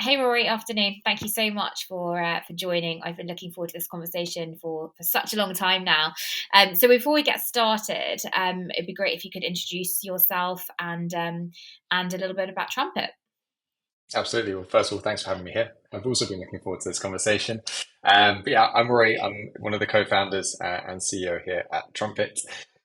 Hey Rory, afternoon. Thank you so much for joining. I've been looking forward to this conversation for such a long time now. So before we get started, it'd be great if you could introduce yourself and a little bit about Trumpet. Absolutely. Well, first of all, thanks for having me here. I've also been looking forward to this conversation. But yeah, I'm Rory. I'm one of the co-founders and CEO here at Trumpet.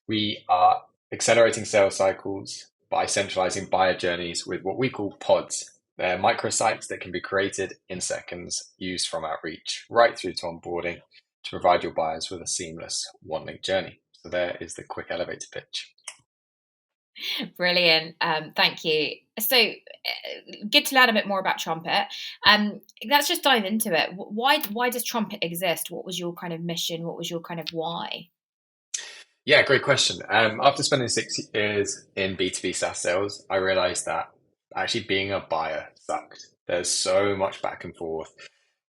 We are accelerating sales cycles by centralizing buyer journeys with what we call pods. They're microsites that can be created in seconds, used from outreach right through to onboarding to provide your buyers with a seamless one-link journey. So there is the quick elevator pitch. Brilliant. Thank you. So good to learn a bit more about Trumpet. Let's just dive into it. Why does Trumpet exist? What was your kind of mission? What was your kind of why? Yeah, great question. After spending 6 years in B2B SaaS sales, I realized that actually being a buyer sucked. There's so much back and forth,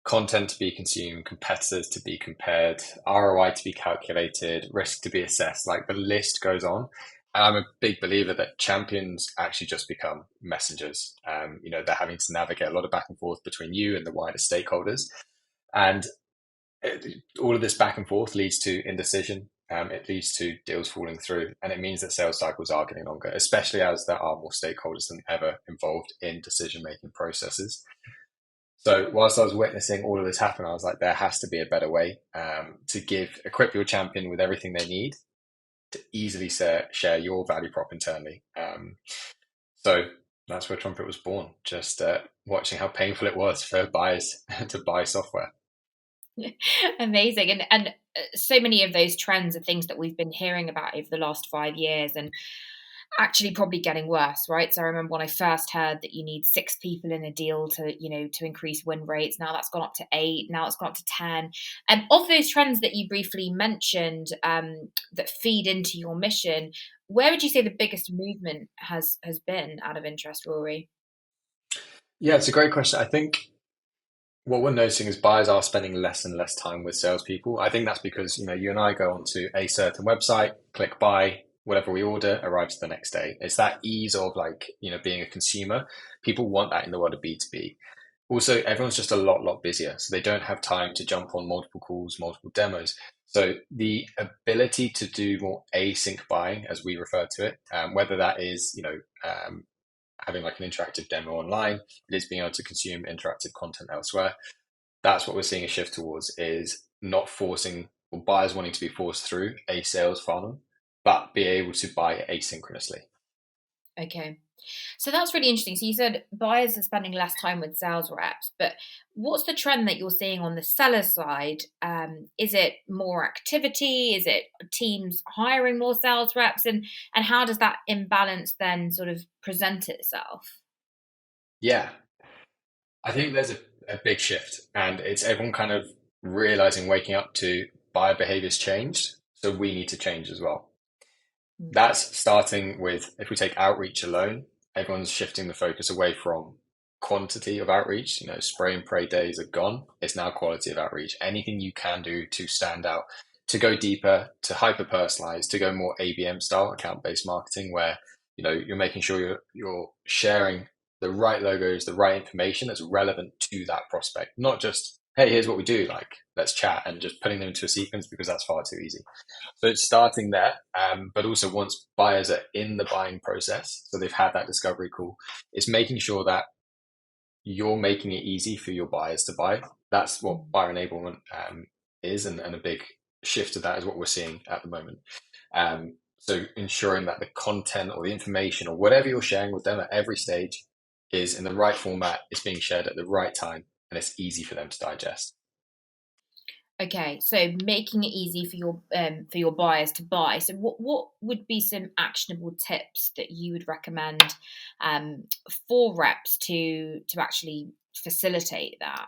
content to be consumed, competitors to be compared, ROI to be calculated, risk to be assessed. Like the list goes on. And I'm a big believer that champions actually just become messengers. They're having to navigate a lot of back and forth between you and the wider stakeholders. And all of this back and forth leads to indecision. It leads to deals falling through, and it means that sales cycles are getting longer, especially as there are more stakeholders than ever involved in decision-making processes. So whilst I was witnessing all of this happen, I was like, there has to be a better way to equip your champion with everything they need to easily share your value prop internally. So that's where Trumpet was born, just watching how painful it was for buyers to buy software. Amazing. And so many of those trends are things that we've been hearing about over the last 5 years and actually probably getting worse, right? So I remember when I first heard that you need 6 people in a deal to increase win rates. Now that's gone up to 8. Now it's gone up to 10. And of those trends that you briefly mentioned that feed into your mission, where would you say the biggest movement has been out of interest, Rory? Yeah, it's a great question. I think what we're noticing is buyers are spending less and less time with salespeople. I think that's because, you and I go onto a certain website, click buy, whatever we order arrives the next day. It's that ease of being a consumer. People want that in the world of B2B. Also, everyone's just a lot busier. So they don't have time to jump on multiple calls, multiple demos. So the ability to do more async buying, as we refer to it, whether that is, having like an interactive demo online, it is being able to consume interactive content elsewhere. That's what we're seeing a shift towards, is not forcing or buyers wanting to be forced through a sales funnel, but be able to buy asynchronously. Okay. So that's really interesting. So you said buyers are spending less time with sales reps, but what's the trend that you're seeing on the seller side? Is it more activity? Is it teams hiring more sales reps? And how does that imbalance then sort of present itself? Yeah, I think there's a big shift, and it's everyone kind of realizing, waking up to buyer behaviors changed. So we need to change as well. Mm. That's starting with, if we take outreach alone, everyone's shifting the focus away from quantity of outreach. Spray and pray days are gone. It's now quality of outreach. Anything you can do to stand out, to go deeper, to hyper personalize, to go more ABM style, account based marketing, where you're making sure you're sharing the right logos, the right information that's relevant to that prospect, not just, hey, here's what we do, like let's chat, and just putting them into a sequence, because that's far too easy. So it's starting there, but also once buyers are in the buying process, so they've had that discovery call, it's making sure that you're making it easy for your buyers to buy. That's what buyer enablement is, and a big shift of that is what we're seeing at the moment. So ensuring that the content or the information or whatever you're sharing with them at every stage is in the right format, it's being shared at the right time, and it's easy for them to digest. Okay, so making it easy for your buyers to buy. So what would be some actionable tips that you would recommend for reps to actually facilitate that?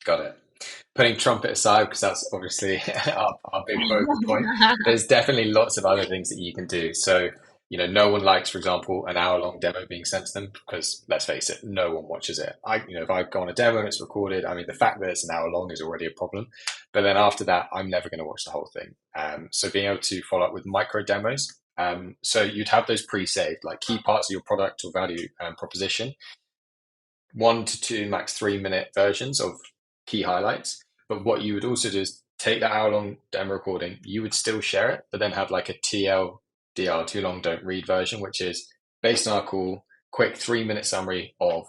Got it. Putting Trumpet aside, because that's obviously our big focal point, there's definitely lots of other things that you can do. So, no one likes, for example, an hour-long demo being sent to them, because let's face it, no one watches it. If I go on a demo and it's recorded, I mean, the fact that it's an hour long is already a problem. But then after that, I'm never going to watch the whole thing. So being able to follow up with micro demos. So you'd have those pre-saved, like key parts of your product or value proposition. 1 to 2, max 3 minute versions of key highlights. But what you would also do is take that hour long demo recording, you would still share it, but then have like a TLDR, too long don't read version, which is based on our call, quick 3 minute summary of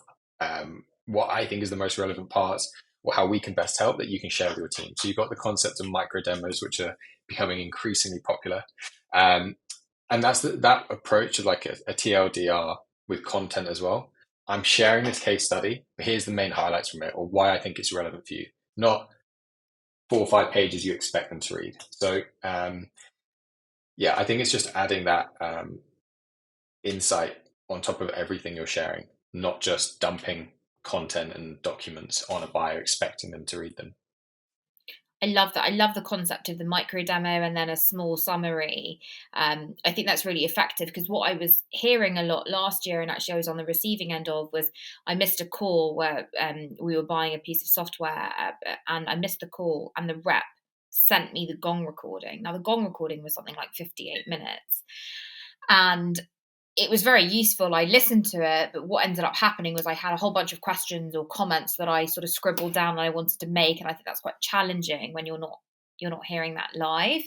what I think is the most relevant parts or how we can best help that you can share with your team. So you've got the concept of micro demos, which are becoming increasingly popular. And that's that approach of like a TLDR with content as well. I'm sharing this case study, but here's the main highlights from it or why I think it's relevant for you, not 4 or 5 pages you expect them to read. So yeah, I think it's just adding that insight on top of everything you're sharing, not just dumping content and documents on a buyer expecting them to read them. I love that. I love the concept of the micro demo and then a small summary. I think that's really effective because what I was hearing a lot last year, and actually I was on the receiving end of, was I missed a call where we were buying a piece of software and I missed the call and the rep sent me the gong recording. Now the gong recording was something like 58 minutes. And it was very useful. I listened to it, but what ended up happening was I had a whole bunch of questions or comments that I sort of scribbled down and I wanted to make. And I think that's quite challenging when you're not hearing that live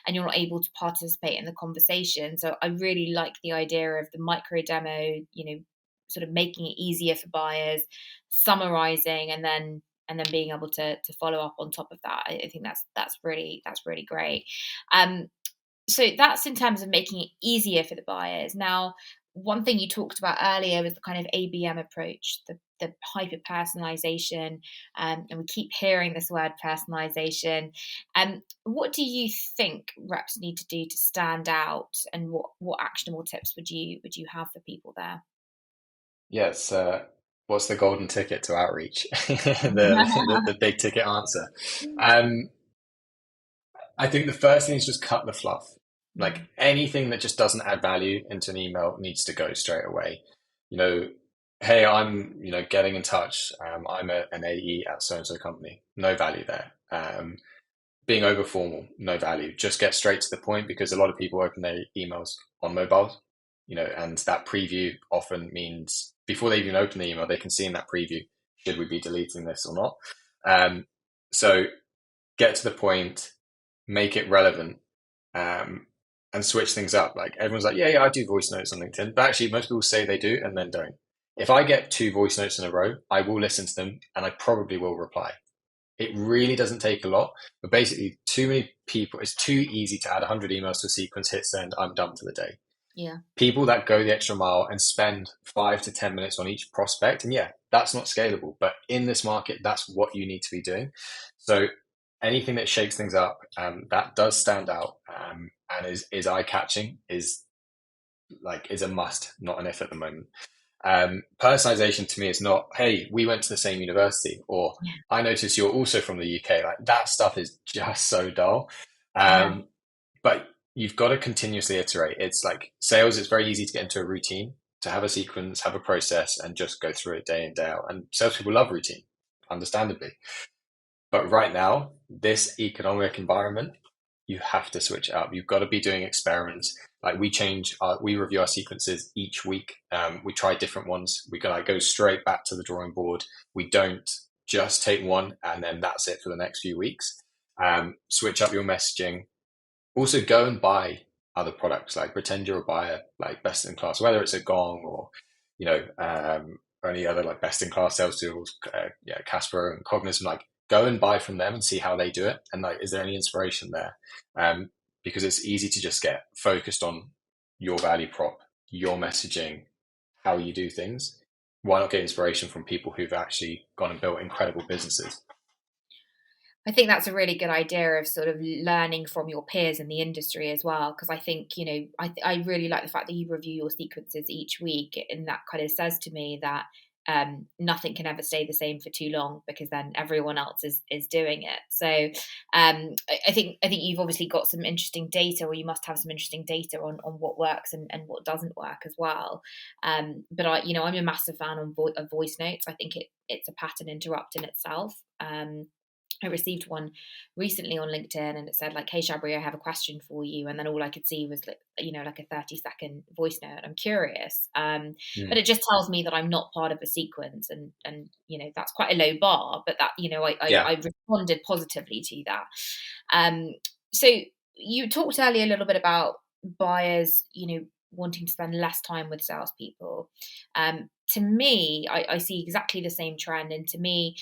and you're not able to participate in the conversation. So I really like the idea of the micro demo, sort of making it easier for buyers, summarizing and then being able to follow up on top of that. I think that's really great. So that's in terms of making it easier for the buyers. Now, one thing you talked about earlier was the kind of ABM approach, the hyper personalization, and we keep hearing this word personalization. What do you think reps need to do to stand out, and what actionable tips would you have for people there? Yes. What's the golden ticket to outreach? The big ticket answer. Um, I think the first thing is just cut the fluff. Like anything that just doesn't add value into an email needs to go straight away. You know, hey, I'm getting in touch. I'm an AE at so and so company. No value there. Being over formal, no value. Just get straight to the point because a lot of people open their emails on mobiles. And that preview often means before they even open the email, they can see in that preview should we be deleting this or not. So get to the point, make it relevant, and switch things up. Like everyone's like, yeah, I do voice notes on LinkedIn, but actually most people say they do and then don't. If I get 2 voice notes in a row, I will listen to them and I probably will reply. It really doesn't take a lot, but basically too many people, it's too easy to add 100 emails to a sequence, hit send, I'm done for the day. Yeah. People that go the extra mile and spend 5 to 10 minutes on each prospect, and yeah, that's not scalable, but in this market, that's what you need to be doing. So anything that shakes things up, that does stand out, and is eye catching, is a must, not an if at the moment. Personalization to me is not, hey, we went to the same university, or I noticed you're also from the UK. Like that stuff is just so dull. But you've got to continuously iterate. It's like sales, it's very easy to get into a routine, to have a sequence, have a process, and just go through it day in, day out. And salespeople love routine, understandably. But right now, this economic environment, you have to switch it up. You've got to be doing experiments. Like we review our sequences each week. We try different ones. We go straight back to the drawing board. We don't just take one and then that's it for the next few weeks. Switch up your messaging. Also go and buy other products, like pretend you're a buyer, like best in class, whether it's a Gong or, or any other like best in class sales tools, Kaspr and Cognizant, like go and buy from them and see how they do it. And like, is there any inspiration there? Because it's easy to just get focused on your value prop, your messaging, how you do things. Why not get inspiration from people who've actually gone and built incredible businesses? I think that's a really good idea of sort of learning from your peers in the industry as well. Because I think, I really like the fact that you review your sequences each week. And that kind of says to me that nothing can ever stay the same for too long because then everyone else is doing it. So I think you've obviously got some interesting data, or you must have some interesting data on what works and what doesn't work as well. But I'm a massive fan of voice notes. I think it's a pattern interrupt in itself. I received one recently on LinkedIn, and it said like, "Hey Shabri, I have a question for you," and then all I could see was like, like a 30-second voice note. I'm curious, but Mm. it just tells me that I'm not part of a sequence, and that's quite a low bar. But that Yeah. I responded positively to that. Um, so you talked earlier a little bit about buyers, wanting to spend less time with salespeople. To me, I see exactly the same trend, and to me,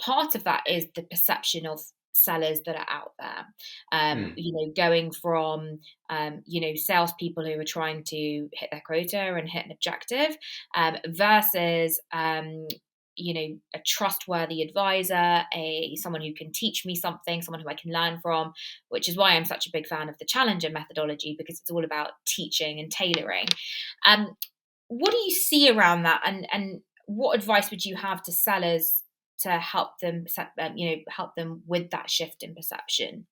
part of that is the perception of sellers that are out there. Mm. Going from salespeople who are trying to hit their quota and hit an objective, versus a trustworthy advisor, someone who can teach me something, someone who I can learn from, which is why I'm such a big fan of the Challenger methodology, because it's all about teaching and tailoring. What do you see around that, and what advice would you have to sellers to help them, help them with that shift in perception?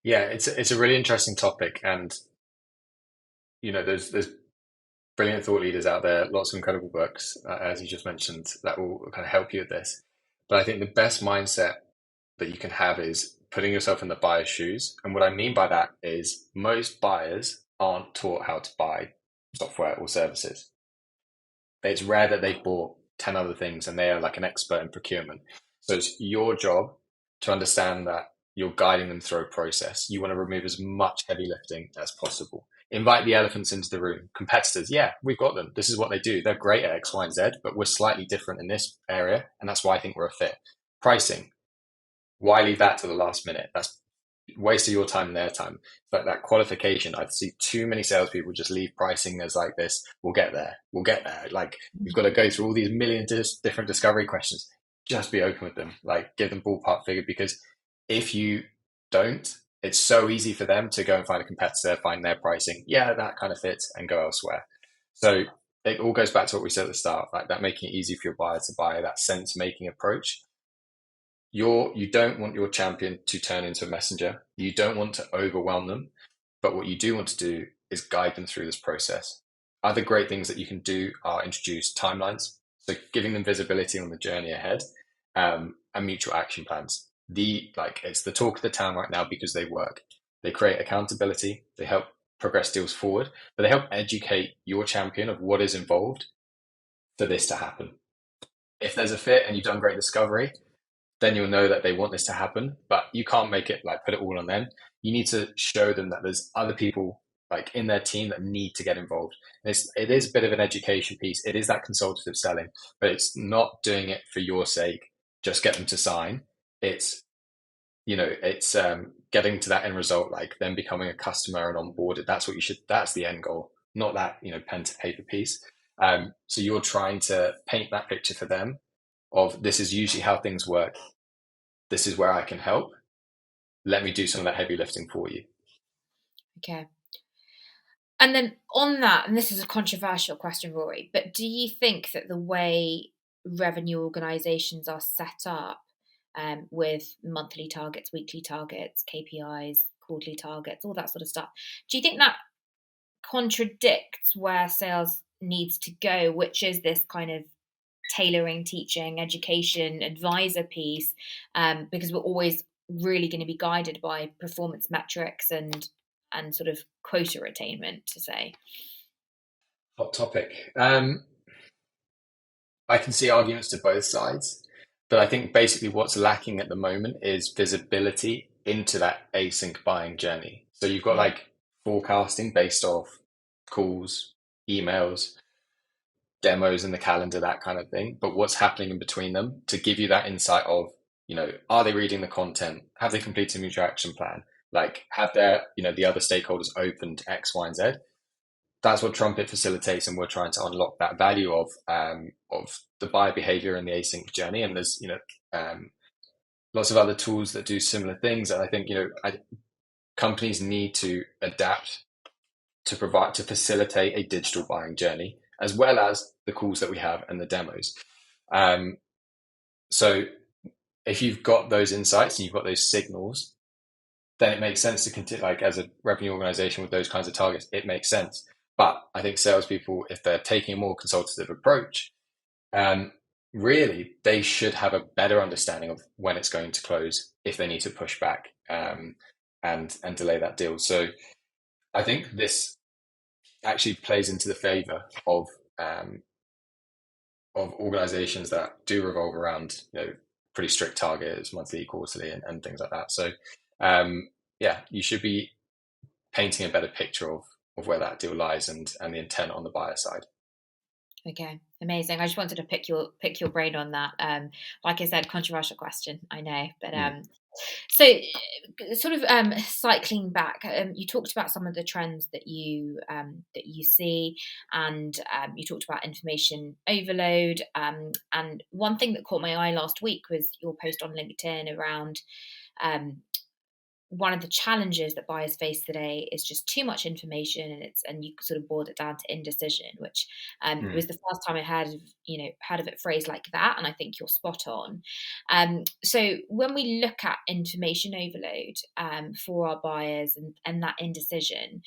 Yeah, it's a really interesting topic, and there's brilliant thought leaders out there, lots of incredible books, as you just mentioned, that will kind of help you with this. But I think the best mindset that you can have is putting yourself in the buyer's shoes. And what I mean by that is most buyers aren't taught how to buy software or services. It's rare that they've bought 10 other things and they are like an expert in procurement. So it's your job to understand that you're guiding them through a process. You want to remove as much heavy lifting as possible. Invite the elephants into the room. Competitors, yeah, we've got them. This is what they do. They're great at X, Y, and Z, but we're slightly different in this area. And that's why I think we're a fit. Pricing, why leave that to the last minute? That's waste of your time and their time. But that qualification, I see too many salespeople just leave pricing as like this. We'll get there. We'll get there. Like you've got to go through all these million different discovery questions. Just be open with them. Like give them ballpark figure, because if you don't, it's so easy for them to go and find a competitor, find their pricing. Yeah, that kind of fits, and go elsewhere. So it all goes back to what we said at the start, like that making it easy for your buyer to buy, that sense making approach. You don't want your champion to turn into a messenger. You don't want to overwhelm them, but what you do want to do is guide them through this process. Other great things that you can do are introduce timelines, so giving them visibility on the journey ahead, and mutual action plans. It's the talk of the town right now because they work. They create accountability. They help progress deals forward, but they help educate your champion of what is involved for this to happen. If there's a fit and you've done great discovery, then you'll know that they want this to happen, but you can't make it like put it all on them. You need to show them that there's other people like in their team that need to get involved. It is a bit of an education piece. It is that consultative selling, but it's not doing it for your sake. Just get them to sign. It's, it's getting to that end result, like them becoming a customer and onboarded. That's the end goal, not that, pen to paper piece. So you're trying to paint that picture for them of this is usually how things work. This is where I can help. Let me do some of that heavy lifting for you. Okay. And then on that, and this is a controversial question, Rory, but do you think that the way revenue organizations are set up, with monthly targets, weekly targets, KPIs, quarterly targets, all that sort of stuff, do you think that contradicts where sales needs to go, which is this kind of tailoring, teaching, education, advisor piece, because we're always really going to be guided by performance metrics and sort of quota attainment, to say? Hot topic. I can see arguments to both sides, but I think basically what's lacking at the moment is visibility into that async buying journey. So you've got Yeah. like forecasting based off calls, emails, demos in the calendar, that kind of thing. But what's happening in between them to give you that insight of, are they reading the content? Have they completed a mutual action plan? Like, have their, the other stakeholders opened X, Y, and Z? That's what Trumpet facilitates, and we're trying to unlock that value of the buyer behavior and the async journey. And there's, lots of other tools that do similar things. And I think, companies need to adapt to facilitate a digital buying journey, as well as the calls that we have and the demos. So if you've got those insights and you've got those signals, then it makes sense to continue, like as a revenue organization with those kinds of targets, it makes sense. But I think salespeople, if they're taking a more consultative approach, really they should have a better understanding of when it's going to close if they need to push back, and delay that deal. So I think this actually plays into the favour um, of organisations that do revolve around, pretty strict targets, monthly, quarterly, and things like that. So yeah, you should be painting a better picture of where that deal lies, and the intent on the buyer side. Okay, amazing. I just wanted to pick your brain on that. Like I said, controversial question, I know, but Mm. so sort of cycling back, you talked about some of the trends that you see, and you talked about information overload. And one thing that caught my eye last week was your post on LinkedIn around um, one of the challenges that buyers face today is just too much information, and you sort of boiled it down to indecision, which was Mm. the first time I heard of it phrased like that, and I think you're spot on. So when we look at information overload for our buyers, and that indecision,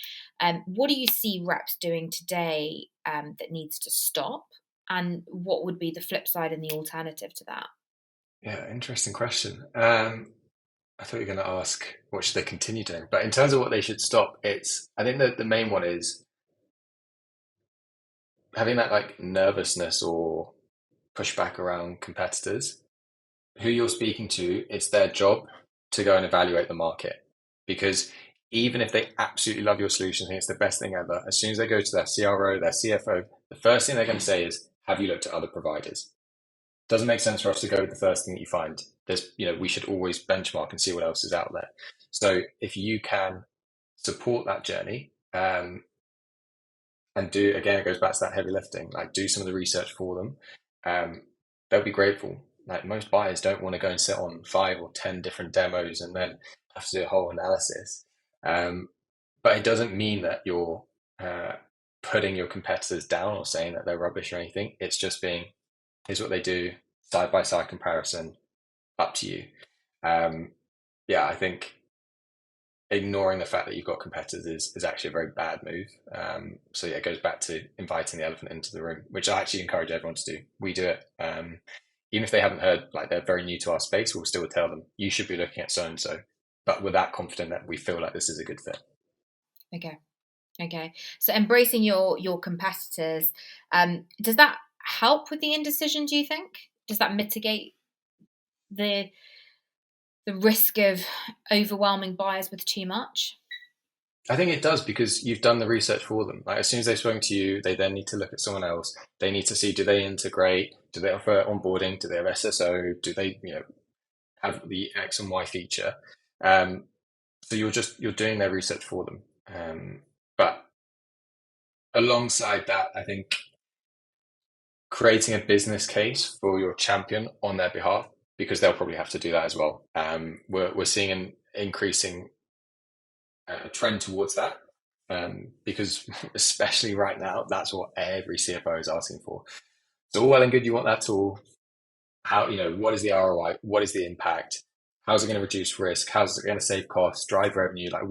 what do you see reps doing today that needs to stop, and what would be the flip side and the alternative to that? Yeah, interesting question. I thought you were going to ask what should they continue doing, but in terms of what they should stop, I think that the main one is having that like nervousness or pushback around competitors. Who you're speaking to, it's their job to go and evaluate the market, because even if they absolutely love your solution, think it's the best thing ever, as soon as they go to their CRO, their CFO, the first thing they're going to say is, "Have you looked at other providers?" Doesn't make sense for us to go with the first thing that you find. We should always benchmark and see what else is out there. So if you can support that journey, and do, again, it goes back to that heavy lifting, like do some of the research for them, um, they'll be grateful. Like most buyers don't want to go and sit on 5 or 10 different demos and then have to do a whole analysis. Um, but it doesn't mean that you're uh, putting your competitors down or saying that they're rubbish or anything. It's just being, here's what they do, side by side comparison, up to you. Um, yeah, I think ignoring the fact that you've got competitors is actually a very bad move. So yeah, it goes back to inviting the elephant into the room, which I actually encourage everyone to do. We do it. Even if they haven't heard, like they're very new to our space, we'll still tell them, you should be looking at so and so, but we're that confident that we feel like this is a good fit. Okay. Okay. So embracing your competitors, does that help with the indecision, do you think? Does that mitigate the the risk of overwhelming buyers with too much? I think it does, because you've done the research for them. Like as soon as they've spoken to you, they then need to look at someone else. They need to see, do they integrate? Do they offer onboarding? Do they have SSO? Do they, have the X and Y feature? Um, so you're doing their research for them. But alongside that, I think creating a business case for your champion on their behalf, because they'll probably have to do that as well. We're seeing an increasing trend towards that, because especially right now, that's what every CFO is asking for. So all well and good, you want that tool. How, what is the ROI? What is the impact? How's it going to reduce risk? How's it going to save costs, drive revenue? Like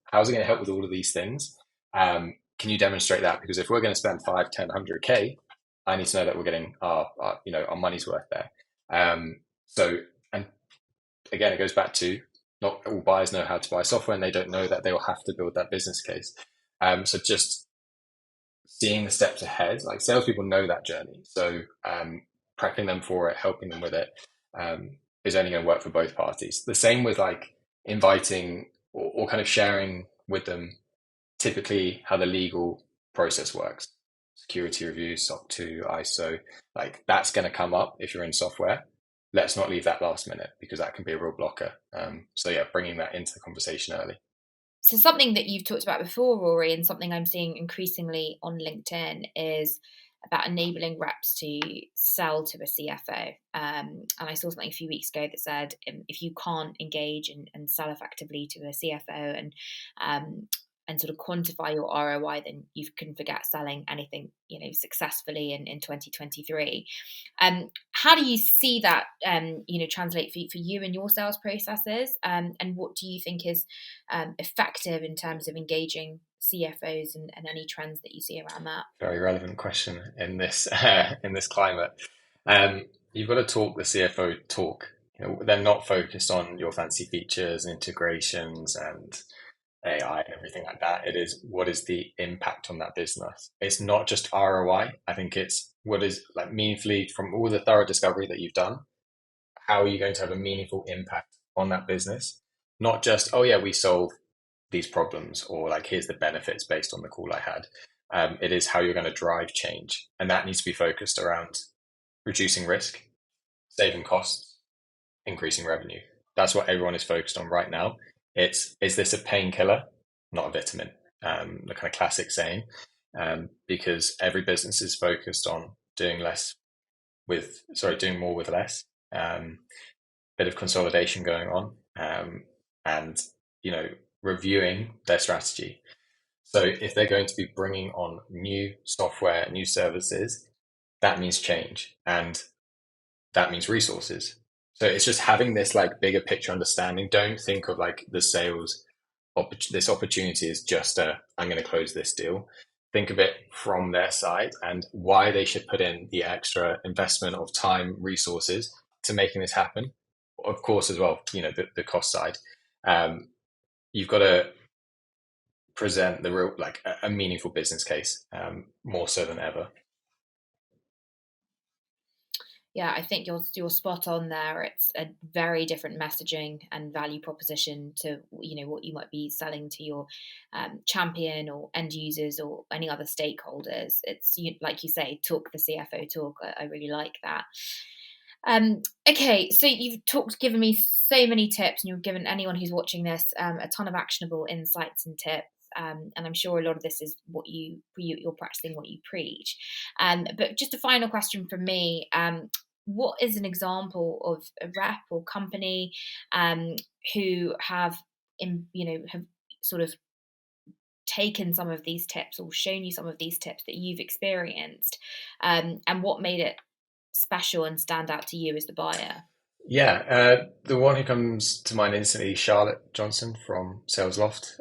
how's it going to help with all of these things? Can you demonstrate that? Because if we're going to spend 5, 10, 100K, I need to know that we're getting our money's worth there. So, and again, it goes back to, not all buyers know how to buy software, and they don't know that they will have to build that business case. So just seeing the steps ahead, like salespeople know that journey. So prepping them for it, helping them with it, is only going to work for both parties. The same with like inviting, or kind of sharing with them typically how the legal process works. Security reviews, SOC 2, ISO, like that's going to come up if you're in software. Let's not leave that last minute, because that can be a real blocker. So yeah, bringing that into the conversation early. So something that you've talked about before, Rory, and something I'm seeing increasingly on LinkedIn is about enabling reps to sell to a CFO. And I saw something a few weeks ago that said, if you can't engage and sell effectively to a CFO, um, and sort of quantify your ROI, then you can forget selling anything, successfully in 2023. How do you see that, translate for you and your sales processes? And what do you think is effective in terms of engaging CFOs, and any trends that you see around that? Very relevant question in this in this climate. You've got to talk the CFO talk. You know, they're not focused on your fancy features and integrations and AI and everything like that. It is, what is the impact on that business? It's not just ROI. I think it's what is like meaningfully from all the thorough discovery that you've done. How are you going to have a meaningful impact on that business? Not just, oh yeah, we solve these problems, or like here's the benefits based on the call I had. It is how you're going to drive change, and that needs to be focused around reducing risk, saving costs, increasing revenue. That's what everyone is focused on right now. It's, is this a painkiller, not a vitamin? The kind of classic saying, because every business is focused on doing more with less. Bit of consolidation going on, and reviewing their strategy. So if they're going to be bringing on new software, new services, that means change, and that means resources. So it's just having this like bigger picture understanding. Don't think of like the sales this opportunity is just I'm going to close this deal. Think of it from their side and why they should put in the extra investment of time, resources to making this happen. Of course, as well, the cost side. You've got to present the real, like a meaningful business case, more so than ever. Yeah, I think you're spot on there. It's a very different messaging and value proposition to what you might be selling to your champion or end users or any other stakeholders. It's like you say, talk the CFO talk. I really like that. Okay, so you've given me so many tips, and you've given anyone who's watching this a ton of actionable insights and tips. And I'm sure a lot of this is what you're practicing what you preach. But just a final question from me: what is an example of a rep or company who have sort of taken some of these tips or shown you some of these tips that you've experienced, and what made it special and stand out to you as the buyer? Yeah, the one who comes to mind instantly, Charlotte Johnson from Sales Loft.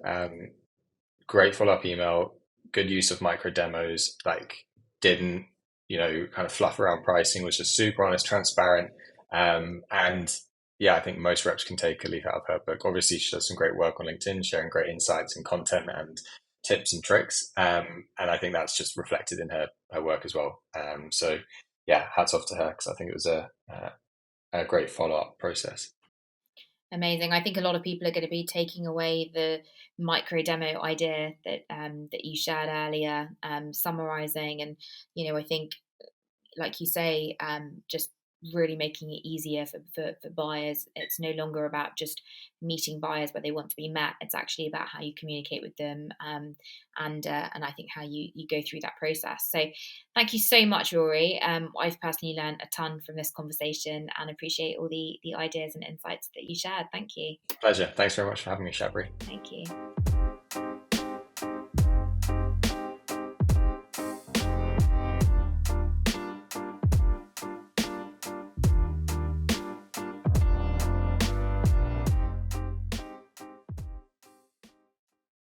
Great follow-up email, good use of micro demos, like didn't, kind of fluff around pricing, was just super honest, transparent. And yeah, I think most reps can take a leaf out of her book. Obviously, she does some great work on LinkedIn, sharing great insights and content and tips and tricks. And I think that's just reflected in her work as well. So yeah, hats off to her, because I think it was a great follow-up process. Amazing. I think a lot of people are going to be taking away the micro demo idea that you shared earlier, summarizing, and I think, like you say, just really making it easier for buyers. It's no longer about just meeting buyers where they want to be met. It's actually about how you communicate with them, and I think how you go through that process. So thank you so much, Rory. I've personally learned a ton from this conversation and appreciate all the ideas and insights that you shared. Thank you. Pleasure. Thanks very much for having me, Shabri. Thank you.